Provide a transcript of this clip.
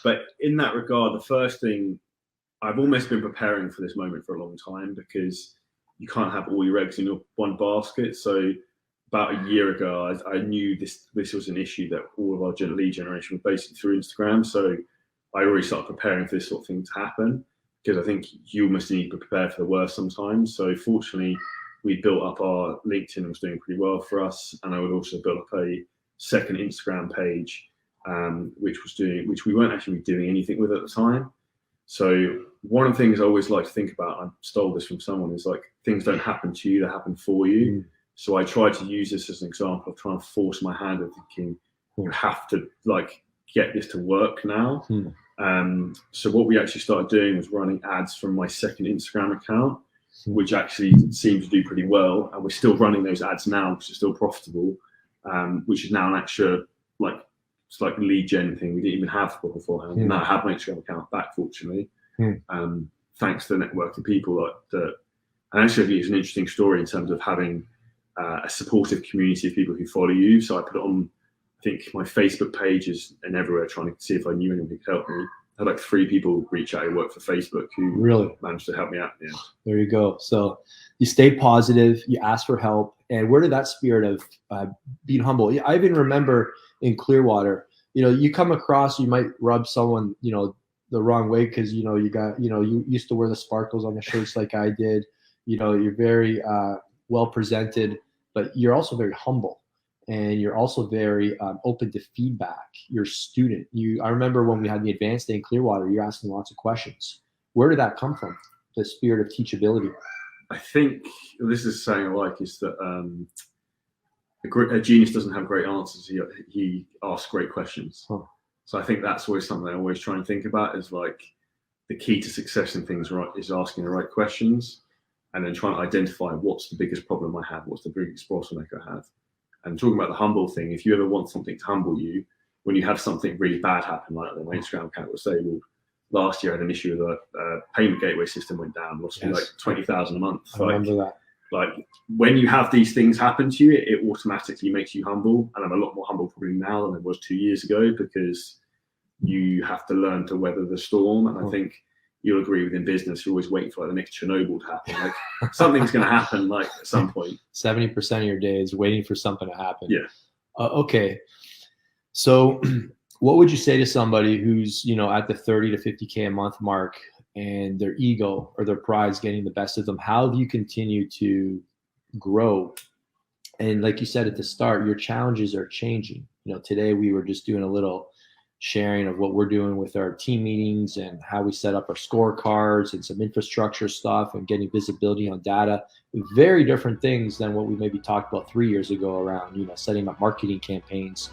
But in that regard, the first thing, I've almost been preparing for this moment for a long time, because you can't have all your eggs in your one basket. So about a year ago, I knew this was an issue that all of our lead generation was basically through Instagram. So I already started preparing for this sort of thing to happen, because I think you almost need to prepare for the worst sometimes. So fortunately, we built up our LinkedIn and was doing pretty well for us. And I would also build up a second Instagram page, which we weren't actually doing anything with at the time. So one of the things I always like to think about, I stole this from someone, is like, things don't happen to you, they happen for you. So I tried to use this as an example of trying to force my hand of thinking, you have to like get this to work now. So what we actually started doing was running ads from my second Instagram account, which actually seemed to do pretty well. And we're still running those ads now, because it's still profitable, which is now an extra, like, it's like a lead gen thing we didn't even have beforehand. Now I have my Instagram account back, fortunately, thanks to the network of people that. And actually, it's an interesting story in terms of having a supportive community of people who follow you. So I put it on, I think, my Facebook pages and everywhere, trying to see if I knew anyone who could help me. I had like 3 people reach out who work for Facebook who really managed to help me out at the end. There you go. So you stay positive, you ask for help. And where did that spirit of being humble? I even remember in Clearwater, you come across, you might rub someone, the wrong way, because, you used to wear the sparkles on the shirts like I did. You're very well presented, but you're also very humble, and you're also very open to feedback. You're a student. I remember when we had the advanced day in Clearwater, you're asking lots of questions. Where did that come from? The spirit of teachability. I think this is saying I like is that a genius doesn't have great answers. He asks great questions. So I think that's always something I always try and think about, is like the key to success in things is asking the right questions, and then trying to identify what's the biggest problem I have, what's the biggest bottleneck I have. And talking about the humble thing, if you ever want something to humble you, when you have something really bad happen, like my Instagram account was disabled, last year I had an issue with a payment gateway system went down, lost me like 20,000 a month. I remember that. Like when you have these things happen to you, it automatically makes you humble. And I'm a lot more humble probably now than I was 2 years ago, because you have to learn to weather the storm. And I think you'll agree, within business, you're always waiting for like the next Chernobyl to happen. Like something's going to happen like at some point. 70% of your day is waiting for something to happen. Yeah. Okay. So what would you say to somebody who's, at the 30 to 50K a month mark, and their ego or their pride is getting the best of them? How do you continue to grow? And like you said at the start, your challenges are changing. Today we were just doing a little sharing of what we're doing with our team meetings and how we set up our scorecards and some infrastructure stuff and getting visibility on data. Very different things than what we maybe talked about 3 years ago around, setting up marketing campaigns.